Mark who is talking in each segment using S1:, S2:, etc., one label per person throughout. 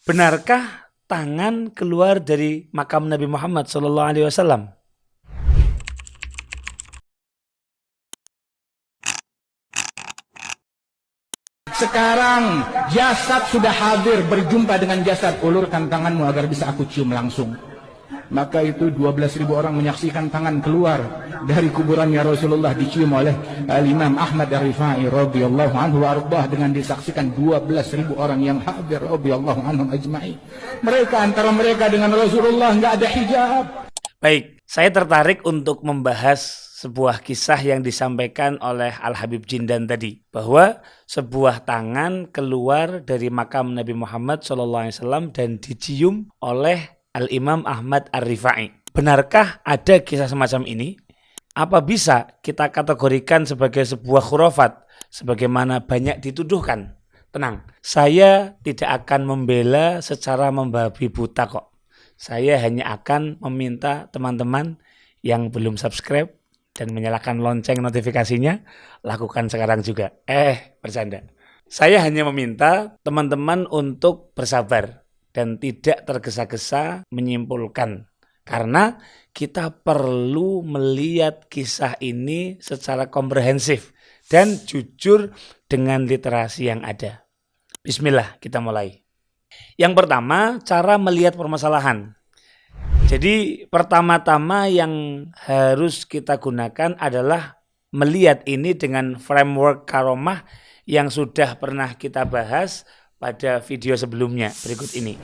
S1: Benarkah tangan keluar dari makam Nabi Muhammad SAW?
S2: Sekarang jasad sudah hadir, berjumpa dengan jasad. Ulurkan tanganmu agar bisa aku cium langsung. Maka itu 12.000 orang menyaksikan tangan keluar dari kuburannya Rasulullah, dicium oleh Al-Imam Ahmad Ar-Rifai radhiyallahu anhu wa ardhah, dengan disaksikan 12.000 orang yang hadir radhiyallahu anhum ajma'i. Mereka, antara mereka dengan Rasulullah nggak ada hijab.
S1: Baik, saya tertarik untuk membahas sebuah kisah yang disampaikan oleh Al-Habib Jindan tadi, bahwa sebuah tangan keluar dari makam Nabi Muhammad SAW dan dicium oleh Al-Imam Ahmad Ar-Rifai. Benarkah ada kisah semacam ini? Apa bisa kita kategorikan sebagai sebuah khurafat sebagaimana banyak dituduhkan? Tenang, saya tidak akan membela secara membabi buta kok. Saya hanya akan meminta teman-teman yang belum subscribe dan menyalakan lonceng notifikasinya, lakukan sekarang juga. Bercanda. Saya hanya meminta teman-teman untuk bersabar dan tidak tergesa-gesa menyimpulkan. Karena kita perlu melihat kisah ini secara komprehensif dan jujur dengan literasi yang ada. Bismillah, kita mulai. Yang pertama, cara melihat permasalahan. Jadi pertama-tama yang harus kita gunakan adalah melihat ini dengan framework karomah yang sudah pernah kita bahas pada video sebelumnya berikut ini.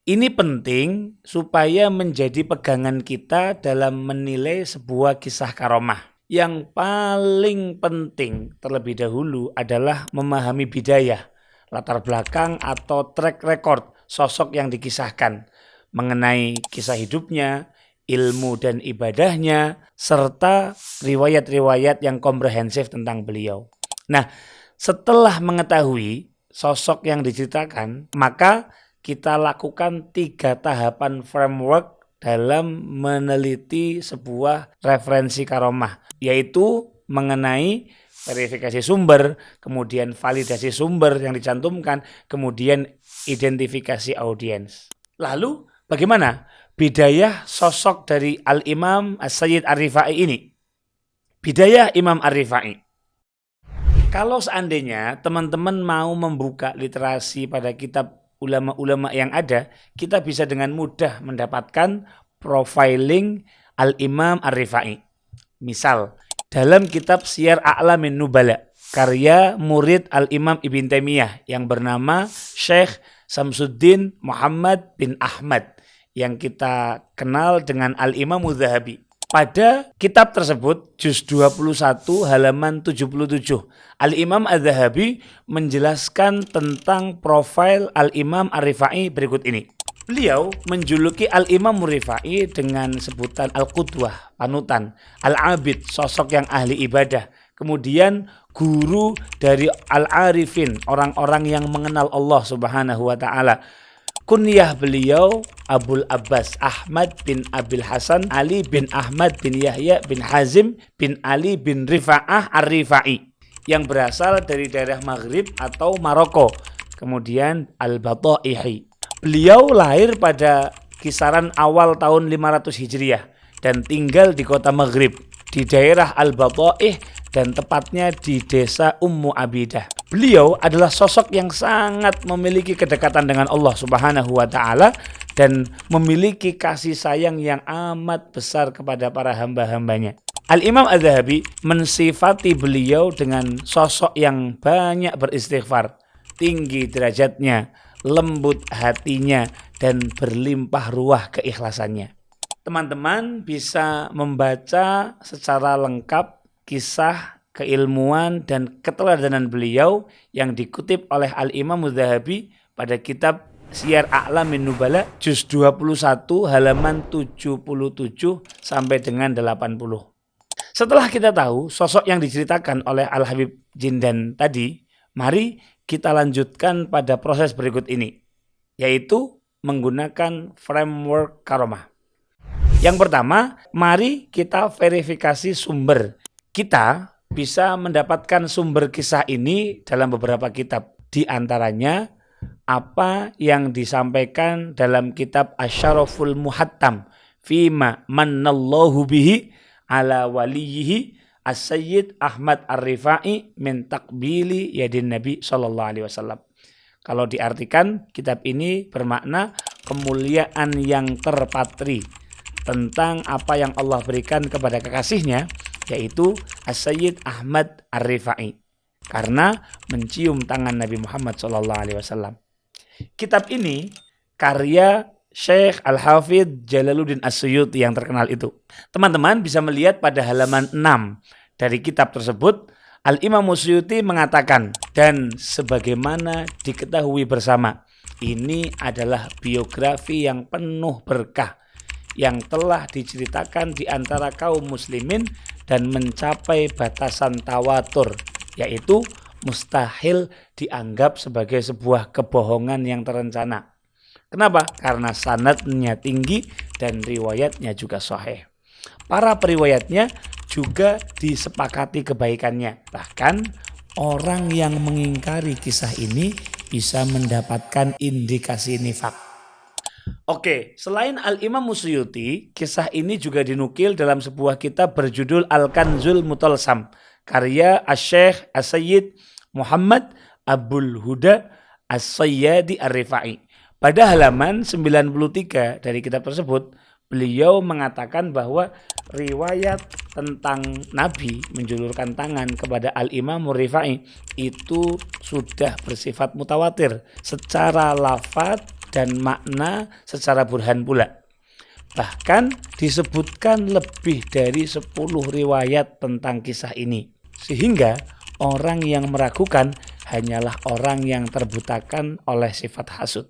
S1: Ini penting supaya menjadi pegangan kita dalam menilai sebuah kisah karomah. Yang paling penting terlebih dahulu adalah memahami bidayah, latar belakang atau track record sosok yang dikisahkan, mengenai kisah hidupnya, ilmu dan ibadahnya, serta riwayat-riwayat yang komprehensif tentang beliau. Nah, setelah mengetahui sosok yang diceritakan, maka kita lakukan 3 tahapan framework dalam meneliti sebuah referensi karomah, yaitu mengenai verifikasi sumber, kemudian validasi sumber yang dicantumkan, kemudian identifikasi audiens. Lalu bagaimana bidayah sosok dari Al-Imam As-Sayyid Ar-Rifai ini? Bidayah Imam Ar-Rifai. Kalau seandainya teman-teman mau membuka literasi pada kitab ulama-ulama yang ada, kita bisa dengan mudah mendapatkan profiling Al-Imam Ar-Rifai. Misal, dalam kitab Syiar A'lamin Nubala, karya murid Al-Imam Ibn Taimiyah yang bernama Syekh Samsuddin Muhammad bin Ahmad, yang kita kenal dengan Al-Imam Adz-Dzahabi. Pada kitab tersebut, juz 21 halaman 77, Al-Imam Adz-Dzahabi menjelaskan tentang profil Al-Imam Ar-Rifai berikut ini. Beliau menjuluki Al-Imam Ar-Rifai dengan sebutan Al-Qudwah, panutan, Al-Abid, sosok yang ahli ibadah, kemudian guru dari Al-Arifin, orang-orang yang mengenal Allah Subhanahu wa Ta'ala. Kunyah beliau Abul Abbas Ahmad bin Abil Hasan Ali bin Ahmad bin Yahya bin Hazim bin Ali bin Rifa'ah Ar-Rifai, yang berasal dari daerah Maghrib atau Maroko, kemudian Al-Bataihi. Beliau lahir pada kisaran awal tahun 500 Hijriah dan tinggal di kota Maghrib, di daerah Al-Bataih dan tepatnya di desa Ummu Abidah. Beliau adalah sosok yang sangat memiliki kedekatan dengan Allah Subhanahu wa Ta'ala dan memiliki kasih sayang yang amat besar kepada para hamba-hambanya. Al-Imam Adz-Dzahabi mensifati beliau dengan sosok yang banyak beristighfar, tinggi derajatnya, lembut hatinya, dan berlimpah ruah keikhlasannya. Teman-teman bisa membaca secara lengkap kisah, keilmuan, dan keteladanan beliau yang dikutip oleh Al-Imam Adz-Dzahabi pada kitab Syiar A'lamin Nubala, juz 21 halaman 77 sampai dengan 80. Setelah kita tahu sosok yang diceritakan oleh Al-Habib Jindan tadi, mari kita lanjutkan pada proses berikut ini, yaitu menggunakan framework karomah. Yang pertama, mari kita verifikasi sumber. Kita bisa mendapatkan sumber kisah ini dalam beberapa kitab. Di antaranya apa yang disampaikan dalam kitab Asyaraful Muhattam fima mannallahu bihi ala waliyihi As-Sayyid Ahmad Ar-Rifai min takbili yadin Nabi sallallahu alaihi wasallam. Kalau diartikan, kitab ini bermakna kemuliaan yang terpatri tentang apa yang Allah berikan kepada kekasihnya, yaitu As-Sayyid Ahmad Ar-Rifai, karena mencium tangan Nabi Muhammad SAW. Kitab ini karya Syekh Al-Hafidh Jalaluddin As-Suyuti yang terkenal itu. Teman-teman bisa melihat pada halaman 6 dari kitab tersebut, Al-Imam As-Suyuti mengatakan, dan sebagaimana diketahui bersama, ini adalah biografi yang penuh berkah yang telah diceritakan di antara kaum muslimin dan mencapai batasan tawatur, yaitu mustahil dianggap sebagai sebuah kebohongan yang terencana. Kenapa? Karena sanadnya tinggi dan riwayatnya juga sahih. Para periwayatnya juga disepakati kebaikannya. Bahkan orang yang mengingkari kisah ini bisa mendapatkan indikasi nifak. Oke, selain Al-Imam As-Suyuti, kisah ini juga dinukil dalam sebuah kitab berjudul Al-Kanzul Mutalsam, karya Asy-Syaikh As-Sayyid Muhammad Abdul Huda As-Sayyadi Ar-Rifai. Pada halaman 93 dari kitab tersebut, beliau mengatakan bahwa riwayat tentang Nabi menjulurkan tangan kepada Al-Imam Ar-Rifai itu sudah bersifat mutawatir secara lafaz dan makna secara burhan pula. Bahkan disebutkan lebih dari 10 riwayat tentang kisah ini. Sehingga orang yang meragukan hanyalah orang yang terbutakan oleh sifat hasud.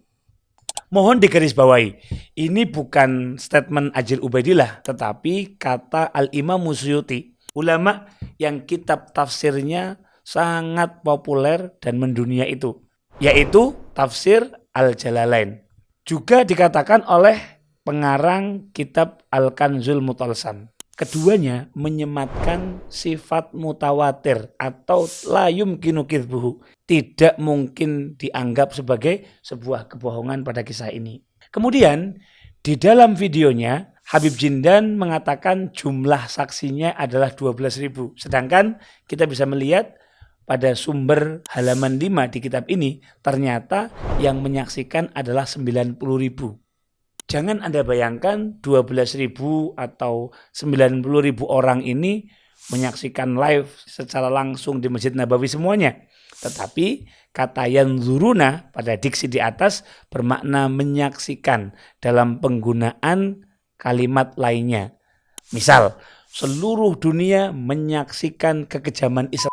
S1: Mohon digarisbawahi, ini bukan statement Ajil Ubaidillah, tetapi kata Al-Imam As-Suyuti, ulama yang kitab tafsirnya sangat populer dan mendunia itu, yaitu tafsir Al-Jalalain. Juga dikatakan oleh pengarang kitab Al-Kanzul Mutalsam. Keduanya menyematkan sifat mutawatir atau la yumkinu kidbuhu, tidak mungkin dianggap sebagai sebuah kebohongan pada kisah ini. Kemudian di dalam videonya Habib Jindan mengatakan jumlah saksinya adalah 12.000. Sedangkan kita bisa melihat pada sumber halaman 5 di kitab ini ternyata yang menyaksikan adalah 90.000. Jangan Anda bayangkan 12.000 atau 90.000 orang ini menyaksikan live secara langsung di Masjid Nabawi semuanya. Tetapi kata yanzuruna pada diksi di atas bermakna menyaksikan dalam penggunaan kalimat lainnya. Misal, seluruh dunia menyaksikan kekejaman Israel.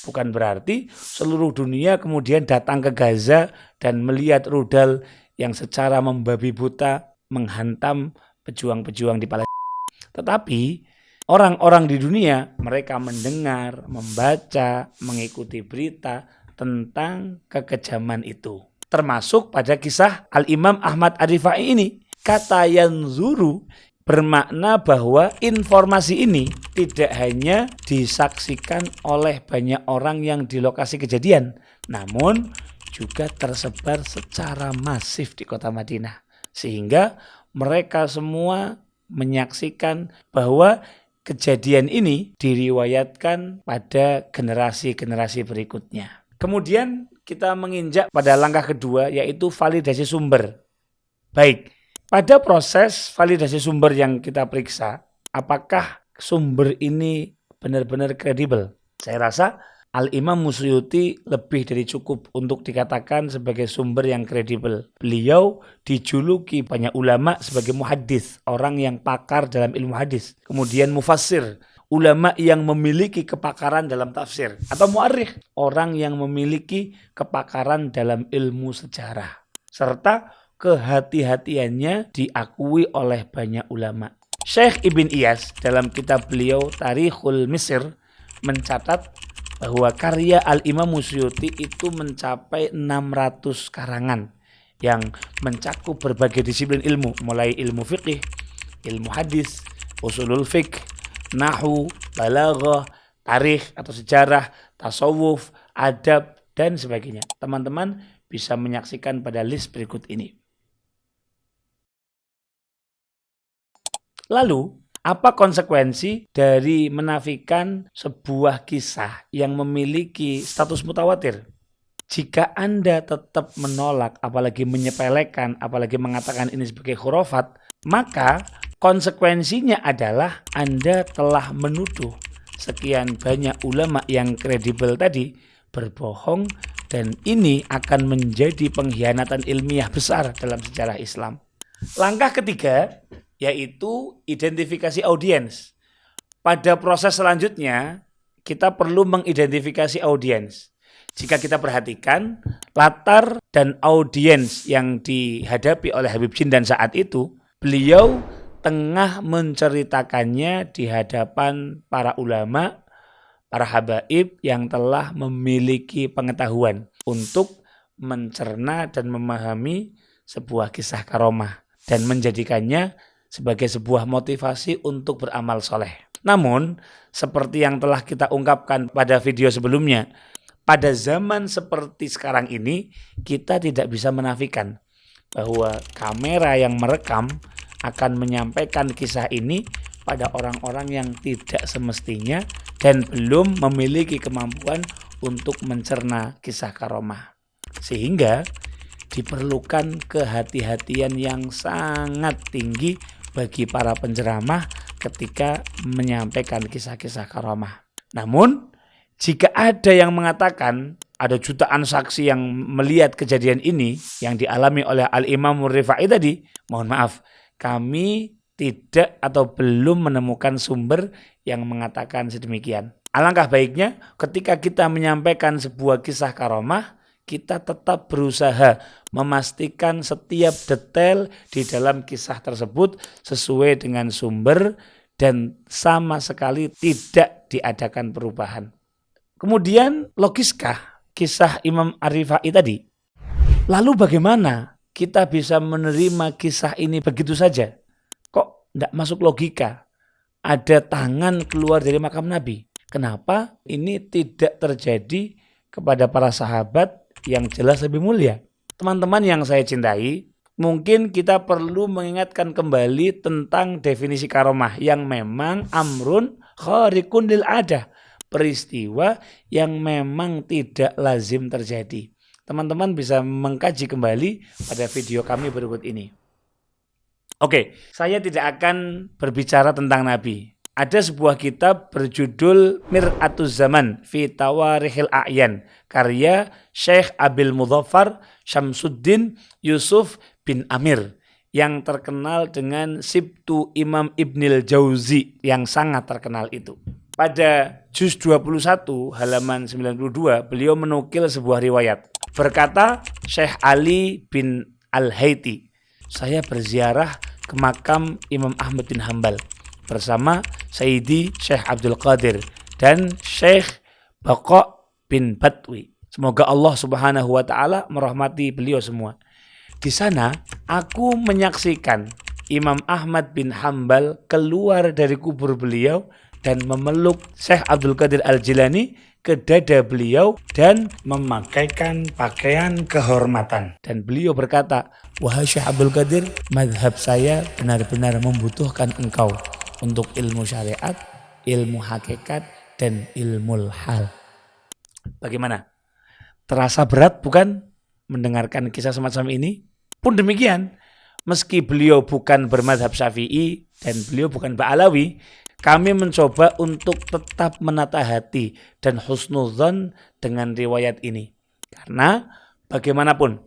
S1: Bukan berarti seluruh dunia kemudian datang ke Gaza dan melihat rudal yang secara membabi buta menghantam pejuang-pejuang di Palestina. Tetapi orang-orang di dunia mereka mendengar, membaca, mengikuti berita tentang kekejaman itu. Termasuk pada kisah Al-Imam Ahmad Ar-Rifai ini. Kata yanzuru bermakna bahwa informasi ini tidak hanya disaksikan oleh banyak orang yang di lokasi kejadian, namun juga tersebar secara masif di kota Madinah. Sehingga mereka semua menyaksikan bahwa kejadian ini diriwayatkan pada generasi-generasi berikutnya. Kemudian kita menginjak pada langkah kedua, yaitu validasi sumber. Baik, pada proses validasi sumber yang kita periksa, apakah sumber ini benar-benar kredibel? Saya rasa Al-Imam As-Suyuti lebih dari cukup untuk dikatakan sebagai sumber yang kredibel. Beliau dijuluki banyak ulama sebagai muhaddits, orang yang pakar dalam ilmu hadis. Kemudian mufassir, ulama yang memiliki kepakaran dalam tafsir. Atau mu'arrikh, orang yang memiliki kepakaran dalam ilmu sejarah. Serta kehati-hatiannya diakui oleh banyak ulama. Syekh Ibn Iyas dalam kitab beliau Tarikhul Misr mencatat bahwa karya Al-Imam As-Suyuti itu mencapai 600 karangan yang mencakup berbagai disiplin ilmu, mulai ilmu fiqih, ilmu hadis, usulul fiqh, nahwu, balaghah, tarikh atau sejarah, tasawuf, adab, dan sebagainya. Teman-teman bisa menyaksikan pada list berikut ini. Lalu, apa konsekuensi dari menafikan sebuah kisah yang memiliki status mutawatir? Jika Anda tetap menolak, apalagi menyepelekan, apalagi mengatakan ini sebagai khurafat, maka konsekuensinya adalah Anda telah menuduh sekian banyak ulama yang kredibel tadi berbohong, dan ini akan menjadi pengkhianatan ilmiah besar dalam sejarah Islam. Langkah ketiga yaitu identifikasi audiens. Pada proses selanjutnya kita perlu mengidentifikasi audiens. Jika kita perhatikan latar dan audiens yang dihadapi oleh Habib Jindan saat itu, beliau tengah menceritakannya di hadapan para ulama, para habaib yang telah memiliki pengetahuan untuk mencerna dan memahami sebuah kisah karomah dan menjadikannya sebagai sebuah motivasi untuk beramal soleh. Namun, seperti yang telah kita ungkapkan pada video sebelumnya, pada zaman seperti sekarang ini, kita tidak bisa menafikan bahwa kamera yang merekam akan menyampaikan kisah ini pada orang-orang yang tidak semestinya dan belum memiliki kemampuan untuk mencerna kisah karomah. Sehingga diperlukan kehati-hatian yang sangat tinggi bagi para penceramah ketika menyampaikan kisah-kisah karomah. Namun, jika ada yang mengatakan ada jutaan saksi yang melihat kejadian ini yang dialami oleh Al-Imam Rifai tadi, mohon maaf, kami tidak atau belum menemukan sumber yang mengatakan sedemikian. Alangkah baiknya ketika kita menyampaikan sebuah kisah karomah, kita tetap berusaha memastikan setiap detail di dalam kisah tersebut sesuai dengan sumber dan sama sekali tidak diadakan perubahan. Kemudian logiskah kisah Imam Ar-Rifai tadi? Lalu bagaimana kita bisa menerima kisah ini begitu saja? Kok tidak masuk logika? Ada tangan keluar dari makam Nabi. Kenapa ini tidak terjadi kepada para sahabat yang jelas lebih mulia? Teman-teman yang saya cintai, mungkin kita perlu mengingatkan kembali tentang definisi karomah yang memang amrun khariqun lil adah. Peristiwa yang memang tidak lazim terjadi. Teman-teman bisa mengkaji kembali pada video kami berikut ini. Oke, saya tidak akan berbicara tentang Nabi. Ada sebuah kitab berjudul Mir'atuz Zaman fi Tawarikhil A'yan, karya Syekh Abil Mudzaffar Syamsuddin Yusuf bin Amir, yang terkenal dengan Sibtu Imam Ibnil Jauzi, yang sangat terkenal itu. Pada juz 21 halaman 92 beliau menukil sebuah riwayat. Berkata Syekh Ali bin Al-Haiti, saya berziarah ke makam Imam Ahmad bin Hanbal bersama Sayyidi Syekh Abdul Qadir dan Syekh Baqa bin Batwi. Semoga Allah Subhanahu wa taala merahmati beliau semua. Di sana aku menyaksikan Imam Ahmad bin Hanbal keluar dari kubur beliau dan memeluk Syekh Abdul Qadir Al-Jilani ke dada beliau dan memakaikan pakaian kehormatan. Dan beliau berkata, wahai Syekh Abdul Qadir, mazhab saya benar-benar membutuhkan engkau untuk ilmu syariat, ilmu hakikat, dan ilmu hal. Bagaimana? Terasa berat bukan mendengarkan kisah semacam ini? Pun demikian, meski beliau bukan bermadhab Syafi'i dan beliau bukan Ba'alawi, kami mencoba untuk tetap menata hati dan husnudzon dengan riwayat ini. Karena bagaimanapun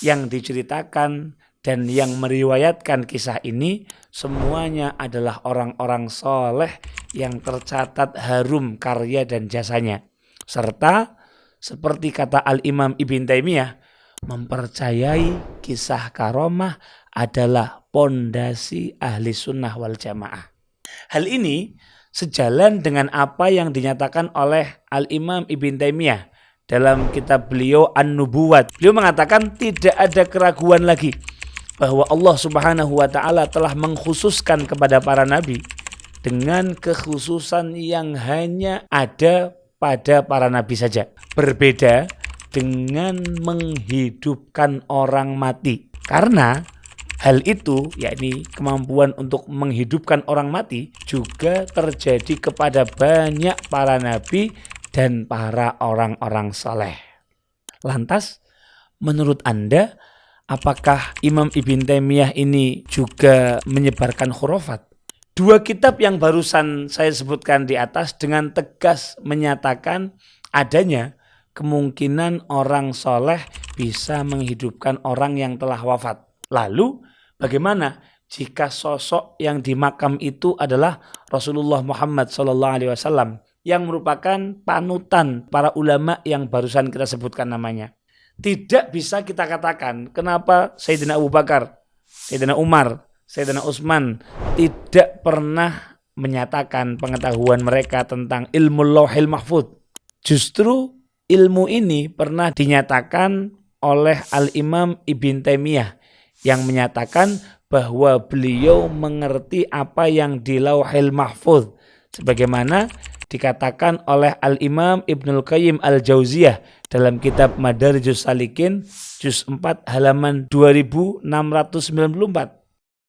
S1: yang diceritakan dan yang meriwayatkan kisah ini semuanya adalah orang-orang soleh yang tercatat harum karya dan jasanya. Serta seperti kata Al-Imam Ibn Taimiyah, mempercayai kisah karomah adalah pondasi ahli sunnah wal jamaah. Hal ini sejalan dengan apa yang dinyatakan oleh Al-Imam Ibn Taimiyah dalam kitab beliau An-Nubuwat. Beliau mengatakan tidak ada keraguan lagi bahwa Allah Subhanahu wa taala telah mengkhususkan kepada para nabi dengan kekhususan yang hanya ada pada para nabi saja. Berbeda dengan menghidupkan orang mati. Karena hal itu, yakni kemampuan untuk menghidupkan orang mati, juga terjadi kepada banyak para nabi dan para orang-orang saleh. Lantas, menurut Anda, apakah Imam Ibn Taimiyah ini juga menyebarkan khurafat? Dua kitab yang barusan saya sebutkan di atas dengan tegas menyatakan adanya kemungkinan orang soleh bisa menghidupkan orang yang telah wafat. Lalu bagaimana jika sosok yang di makam itu adalah Rasulullah Muhammad SAW yang merupakan panutan para ulama yang barusan kita sebutkan namanya? Tidak bisa kita katakan kenapa Sayyidina Abu Bakar, Sayyidina Umar, Sayyidina Utsman tidak pernah menyatakan pengetahuan mereka tentang ilmu Lauhil Mahfuz. Justru ilmu ini pernah dinyatakan oleh Al-Imam Ibn Taimiyah yang menyatakan bahwa beliau mengerti apa yang di Lauhil Mahfuz, sebagaimana dikatakan oleh Al-Imam Ibnul Qayyim Al-Jauziyah dalam kitab Madarijus Salikin juz 4 halaman 2694.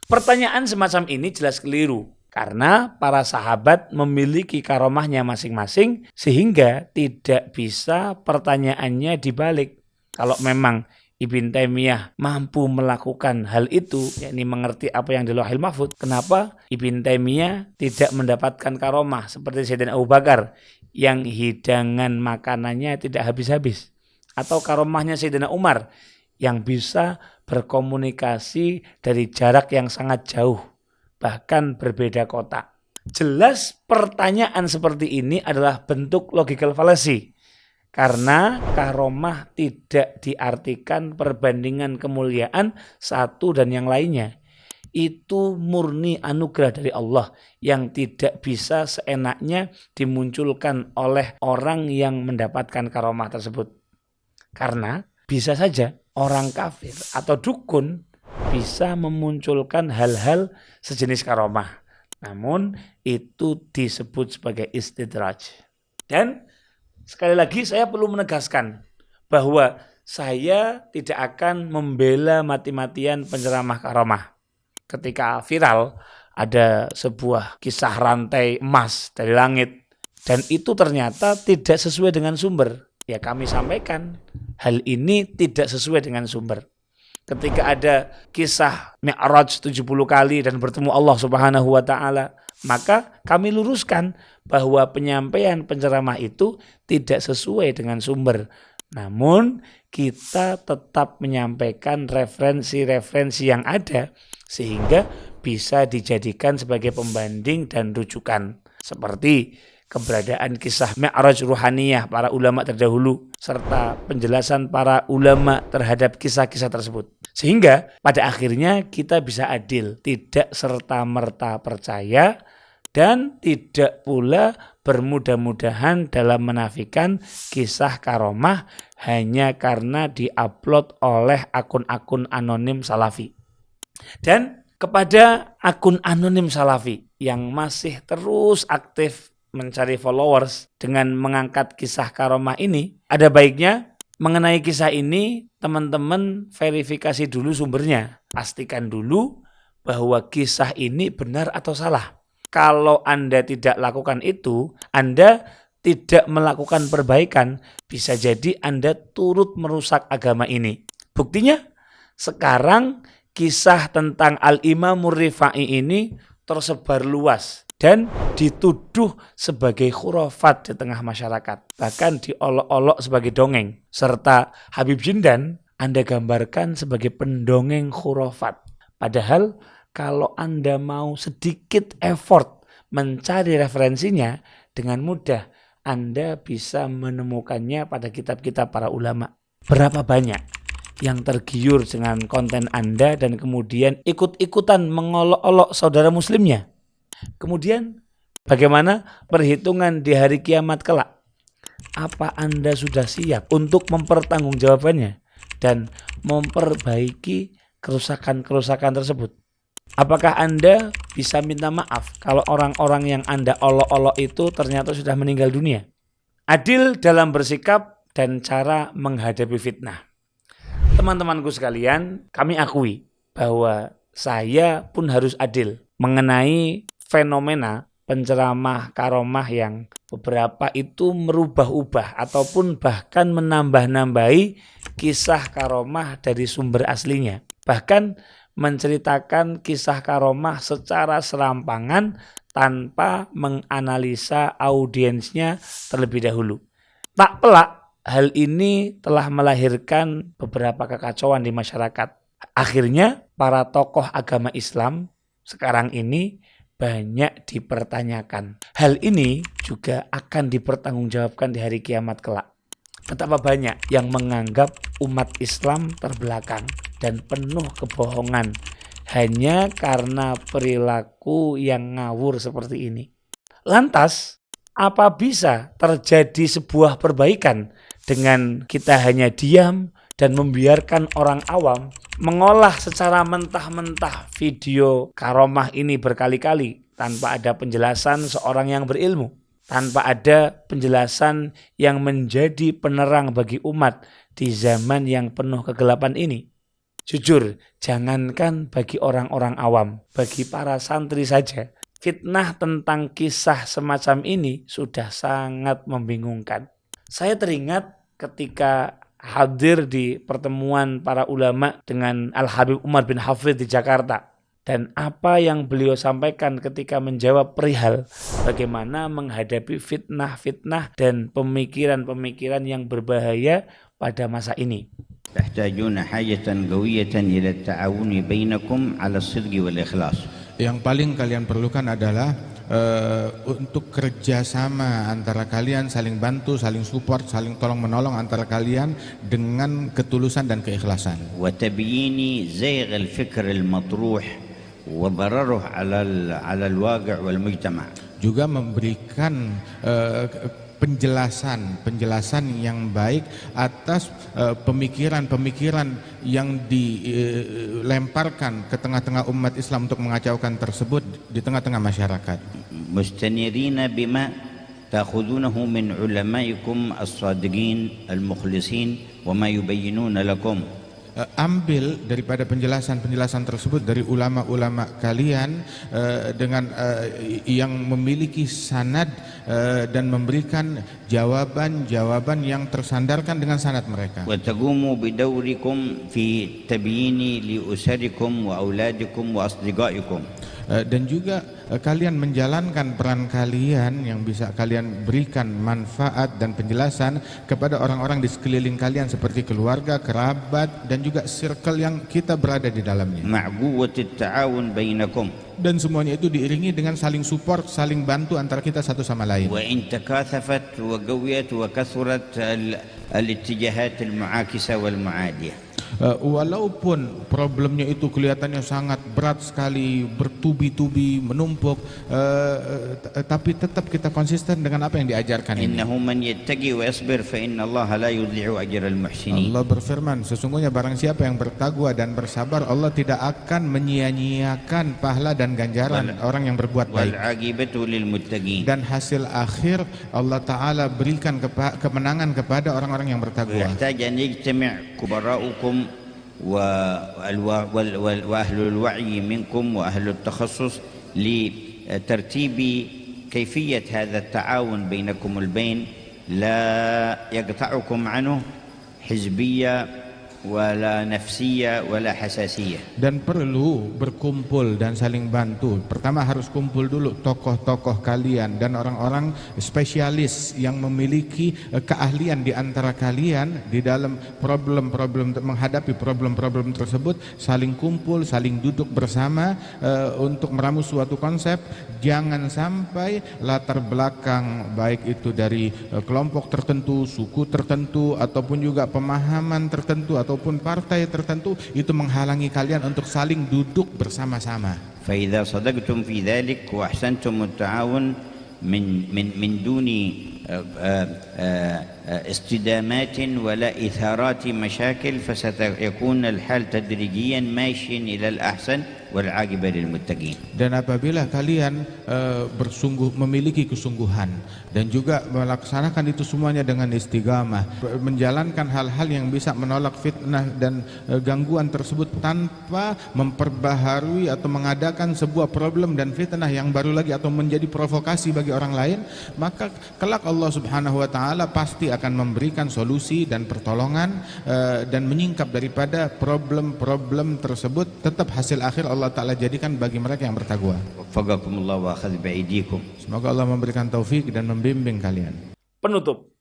S1: Pertanyaan semacam ini jelas keliru karena para sahabat memiliki karomahnya masing-masing sehingga tidak bisa pertanyaannya dibalik. Kalau memang Ibn Taimiyah mampu melakukan hal itu, yakni mengerti apa yang di Lauhil Mahfuz, kenapa Ibn Taimiyah tidak mendapatkan karomah seperti Sayyidina Abu Bakar yang hidangan makanannya tidak habis-habis, atau karomahnya Sayyidina Umar yang bisa berkomunikasi dari jarak yang sangat jauh, bahkan berbeda kota. Jelas pertanyaan seperti ini adalah bentuk logical fallacy. Karena karomah tidak diartikan perbandingan kemuliaan satu dan yang lainnya. Itu murni anugerah dari Allah yang tidak bisa seenaknya dimunculkan oleh orang yang mendapatkan karomah tersebut. Karena bisa saja orang kafir atau dukun bisa memunculkan hal-hal sejenis karomah. Namun itu disebut sebagai istidraj. Dan sekali lagi saya perlu menegaskan bahwa saya tidak akan membela mati-matian penceramah karomah. Ketika viral ada sebuah kisah rantai emas dari langit dan itu ternyata tidak sesuai dengan sumber, ya kami sampaikan hal ini tidak sesuai dengan sumber. Ketika ada kisah Mi'raj 70 kali dan bertemu Allah Subhanahu wa taala, maka kami luruskan bahwa penyampaian penceramah itu tidak sesuai dengan sumber. Namun kita tetap menyampaikan referensi-referensi yang ada sehingga bisa dijadikan sebagai pembanding dan rujukan. Seperti keberadaan kisah Mi'raj ruhaniyah para ulama terdahulu serta penjelasan para ulama terhadap kisah-kisah tersebut. Sehingga pada akhirnya kita bisa adil, tidak serta-merta percaya dan tidak pula bermudah-mudahan dalam menafikan kisah karomah hanya karena diupload oleh akun-akun anonim salafi. Dan kepada akun anonim salafi yang masih terus aktif mencari followers dengan mengangkat kisah karomah ini, ada baiknya mengenai kisah ini teman-teman verifikasi dulu sumbernya. Pastikan dulu bahwa kisah ini benar atau salah. Kalau Anda tidak lakukan itu, Anda tidak melakukan perbaikan, bisa jadi Anda turut merusak agama ini. Buktinya, sekarang kisah tentang Al-Imamur Rifai ini tersebar luas dan dituduh sebagai khurafat di tengah masyarakat. Bahkan diolok-olok sebagai dongeng. Serta Habib Jindan Anda gambarkan sebagai pendongeng khurafat. Padahal kalau Anda mau sedikit effort mencari referensinya, dengan mudah Anda bisa menemukannya pada kitab-kitab para ulama. Berapa banyak yang tergiur dengan konten Anda dan kemudian ikut-ikutan mengolok-olok saudara muslimnya? Kemudian bagaimana perhitungan di hari kiamat kelak? Apa Anda sudah siap untuk mempertanggungjawabkannya dan memperbaiki kerusakan-kerusakan tersebut? Apakah Anda bisa minta maaf kalau orang-orang yang Anda olok-olok itu ternyata sudah meninggal dunia? Adil dalam bersikap dan cara menghadapi fitnah. Teman-temanku sekalian, kami akui bahwa saya pun harus adil mengenai fenomena penceramah karomah yang beberapa itu merubah-ubah ataupun bahkan menambah-nambahi kisah karomah dari sumber aslinya. Bahkan menceritakan kisah karomah secara serampangan tanpa menganalisa audiensnya terlebih dahulu. Tak pelak, hal ini telah melahirkan beberapa kekacauan di masyarakat. Akhirnya, para tokoh agama Islam sekarang ini banyak dipertanyakan. Hal ini juga akan dipertanggungjawabkan di hari kiamat kelak. Betapa banyak yang menganggap umat Islam terbelakang dan penuh kebohongan hanya karena perilaku yang ngawur seperti ini. Lantas, apa bisa terjadi sebuah perbaikan dengan kita hanya diam dan membiarkan orang awam mengolah secara mentah-mentah video karomah ini berkali-kali tanpa ada penjelasan seorang yang berilmu, tanpa ada penjelasan yang menjadi penerang bagi umat di zaman yang penuh kegelapan ini? Jujur, jangankan bagi orang-orang awam, bagi para santri saja, fitnah tentang kisah semacam ini sudah sangat membingungkan. Saya teringat ketika hadir di pertemuan para ulama dengan Al-Habib Umar bin Hafidh di Jakarta. Dan apa yang beliau sampaikan ketika menjawab perihal bagaimana menghadapi fitnah-fitnah dan pemikiran-pemikiran yang berbahaya pada masa ini.
S3: تحتاجون حاجة قوية إلى التعاون بينكم على الصدق والإخلاص.
S2: Yang paling kalian perlukan adalah untuk kerjasama antara kalian, saling bantu, saling support, saling tolong menolong antara kalian dengan ketulusan dan keikhlasan.
S3: وتبيين زيغ الفكر المطروح وضرره على الواقع والمجتمع.
S2: Juga memberikan penjelasan yang baik atas pemikiran-pemikiran yang dilemparkan ke tengah-tengah umat Islam untuk mengacaukan tersebut di tengah-tengah masyarakat.
S3: مستنيرين بما تأخذونه من علمائكم الصادقين المخلصين وما يبينون لكم.
S2: Ambil daripada penjelasan-penjelasan tersebut dari ulama-ulama kalian dengan yang memiliki sanad dan memberikan jawaban-jawaban yang tersandarkan dengan sanad mereka.
S3: وتقوموا بدوركم في تبيين لأسركم وأولادكم وأصدقائكم.
S2: Dan juga kalian menjalankan peran kalian yang bisa kalian berikan manfaat dan penjelasan kepada orang-orang di sekeliling kalian seperti keluarga, kerabat, dan juga circle yang kita berada di dalamnya.
S3: مع قوة التعاون بينكم.
S2: Dan semuanya itu diiringi dengan saling support, saling bantu antara kita satu sama lain.
S3: وإن تكاثفت وقويت وكثرت الاتجاهات المعاكسة والمعادية.
S2: Walaupun problemnya itu kelihatannya sangat berat sekali, bertubi-tubi, menumpuk, tapi tetap kita konsisten dengan apa yang diajarkan ini.
S3: إنه من يتقي ويصبر فإن الله لا يضيع أجر المحسنين.
S2: Allah berfirman, sesungguhnya barang siapa yang bertakwa dan bersabar, Allah tidak akan menyia-nyiakan pahala dan ganjaran orang yang berbuat baik.
S3: والعاقبة للمتقين.
S2: Dan hasil akhir Allah Ta'ala berikan kemenangan kepada orang-orang yang bertakwa.
S3: ويحتاج أن يجتمع كبراؤكم وأهل الوعي منكم وأهل التخصص لترتيب كيفية هذا التعاون بينكم البين لا يقطعكم عنه حزبية wala nafsiyah wala hasasiyah.
S2: Dan perlu berkumpul dan saling bantu. Pertama harus kumpul dulu tokoh-tokoh kalian dan orang-orang spesialis yang memiliki keahlian di antara kalian di dalam problem-problem, menghadapi problem-problem tersebut. Saling kumpul, saling duduk bersama untuk meramu suatu konsep. Jangan sampai latar belakang baik itu dari kelompok tertentu, suku tertentu, ataupun juga pemahaman tertentu ataupun partai tertentu itu menghalangi kalian untuk saling duduk bersama-sama.
S3: فإذا صدقتم في ذلك وأحسنتم التعاون من دون اصطدامات ولا إثارات مشاكل، فسيكون الحال تدريجيا ماشي إلى الأحسن والعاقبة للمتقين.
S4: Dan apabila kalian memiliki kesungguhan dan juga melaksanakan itu semuanya dengan istiqamah, menjalankan hal-hal yang bisa menolak fitnah dan gangguan tersebut tanpa memperbaharui atau mengadakan sebuah problem dan fitnah yang baru lagi atau menjadi provokasi bagi orang lain, maka kelak Allah Subhanahu wa taala pasti akan memberikan solusi dan pertolongan dan menyingkap daripada problem-problem tersebut. Tetap hasil akhir Allah Ta'ala jadikan bagi mereka yang bertakwa.
S3: Waffaqakumullah wa akhadh bi'aidikum.
S4: Semoga Allah memberikan taufik dan membimbing kalian.
S1: Penutup.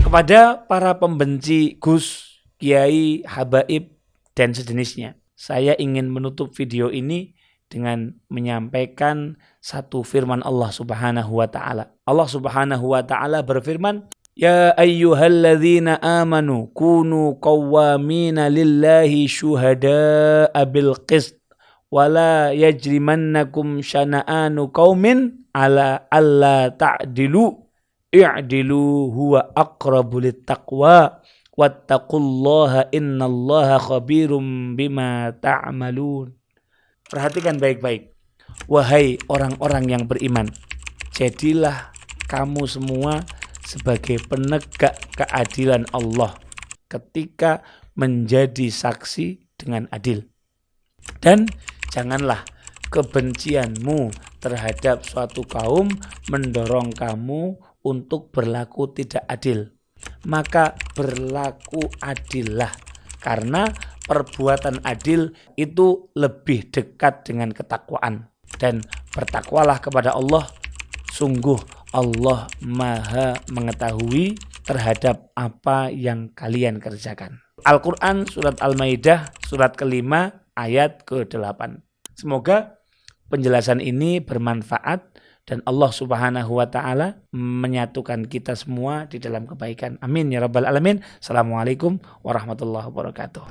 S1: Kepada para pembenci Gus, Kiai, Habaib, dan sejenisnya, saya ingin menutup video ini dengan menyampaikan satu firman Allah Subhanahu wa taala. Allah Subhanahu wa taala berfirman, "Ya ayyuhalladzina amanu kunu qawwamina lillahi syuhada'a bil qist wa la yajrimannakum syana'anu qaumin ala alla ta'dilu i'dilu huwa aqrabu littaqwa wattaqullaha innallaha khabirum bima ta'malun." Perhatikan baik-baik. Wahai orang-orang yang beriman, jadilah kamu semua sebagai penegak keadilan Allah ketika menjadi saksi dengan adil. Dan janganlah kebencianmu terhadap suatu kaum mendorong kamu untuk berlaku tidak adil. Maka berlaku adillah, karena perbuatan adil itu lebih dekat dengan ketakwaan. Dan bertakwalah kepada Allah, sungguh Allah Maha mengetahui terhadap apa yang kalian kerjakan. Al-Quran surat Al-Maidah surat ke-5 ayat ke-8. Semoga penjelasan ini bermanfaat dan Allah Subhanahu wa taala menyatukan kita semua di dalam kebaikan. Amin ya rabbal alamin. Assalamualaikum warahmatullahi wabarakatuh.